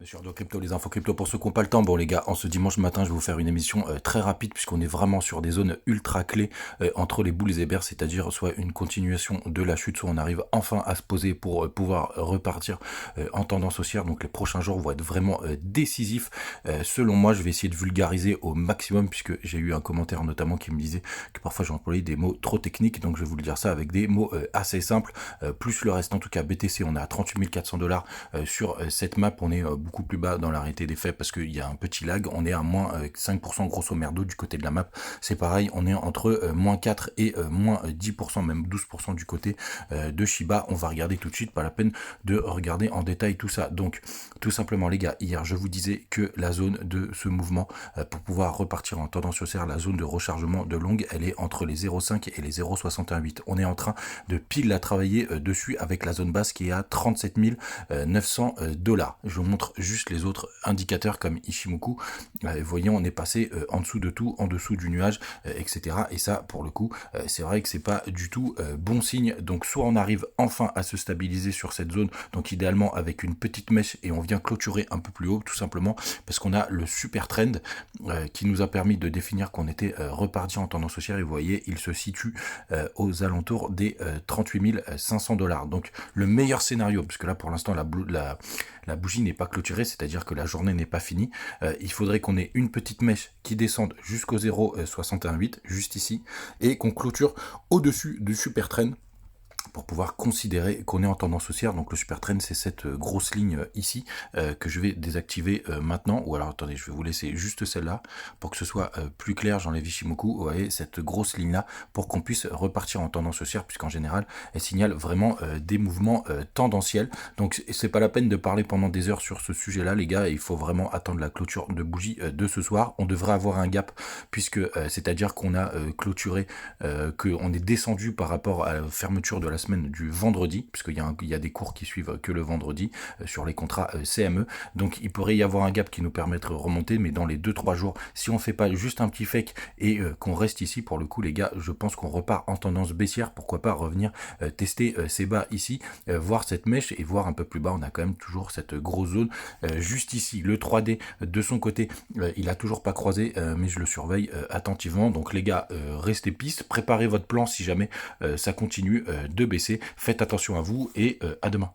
Sur Audio Crypto, les infos crypto pour ceux qui n'ont pas le temps. Bon les gars, en ce dimanche matin, je vais vous faire une émission très rapide puisqu'on est vraiment sur des zones ultra clés entre les boules et bears, c'est-à-dire soit une continuation de la chute, soit on arrive enfin à se poser pour pouvoir repartir en tendance haussière. Donc les prochains jours vont être vraiment décisifs. Selon moi, je vais essayer de vulgariser au maximum puisque j'ai eu un commentaire notamment qui me disait que parfois j'ai employé des mots trop techniques. Donc je vais vous le dire ça avec des mots assez simples. Plus le reste, en tout cas BTC, on est à 38 400 $ sur cette map. On est beaucoup plus bas dans l'arrêté des faits parce qu'il y a un petit lag. On est à moins 5% grosso merdo du côté de la map. C'est pareil, on est entre moins 4 et moins 10%, même 12% du côté de Shiba. On va regarder tout de suite, pas la peine de regarder en détail tout ça. Donc tout simplement les gars, hier je vous disais que la zone de ce mouvement pour pouvoir repartir en tendance haussière, la zone de rechargement de longue, elle est entre les 0,5 et les 0,618. On est en train de pile à travailler dessus avec la zone basse qui est à 37 900 $. Je vous montre juste les autres indicateurs comme Ichimoku. Voyons, on est passé en dessous de tout, en dessous du nuage, etc. Et ça, pour le coup, c'est vrai que c'est pas du tout bon signe. Donc, soit on arrive enfin à se stabiliser sur cette zone, donc idéalement avec une petite mèche et on vient clôturer un peu plus haut, tout simplement parce qu'on a le super trend qui nous a permis de définir qu'on était reparti en tendance haussière. Et vous voyez, il se situe aux alentours des 38 500 $. Donc, le meilleur scénario, puisque là, pour l'instant, la bougie n'est pas clôturée, c'est-à-dire que la journée n'est pas finie. Il faudrait qu'on ait une petite mèche qui descende jusqu'au 0,618, juste ici, et qu'on clôture au-dessus du super trend pour pouvoir considérer qu'on est en tendance haussière. Donc le super trend, c'est cette grosse ligne ici que je vais désactiver maintenant. Ou alors attendez, je vais vous laisser juste celle-là pour que ce soit plus clair. J'enlève Ichimoku, vous voyez cette grosse ligne là pour qu'on puisse repartir en tendance haussière, puisqu'en général elle signale vraiment des mouvements tendanciels. Donc c'est pas la peine de parler pendant des heures sur ce sujet là les gars, il faut vraiment attendre la clôture de bougie de ce soir. On devrait avoir un gap puisque c'est-à-dire qu'on a clôturé, qu'on est descendu par rapport à la fermeture de la semaine du vendredi, puisqu'il y a des cours qui suivent que le vendredi sur les contrats CME. Donc il pourrait y avoir un gap qui nous permettrait de remonter, mais dans les 2-3 jours, si on fait pas juste un petit fake et qu'on reste ici, pour le coup les gars, je pense qu'on repart en tendance baissière. Pourquoi pas revenir tester ces bas ici, voir cette mèche et voir un peu plus bas. On a quand même toujours cette grosse zone juste ici. Le 3D de son côté, il a toujours pas croisé, mais je le surveille attentivement. Donc les gars, restez piste, préparez votre plan si jamais ça continue de baisser. Faites attention à vous et à demain.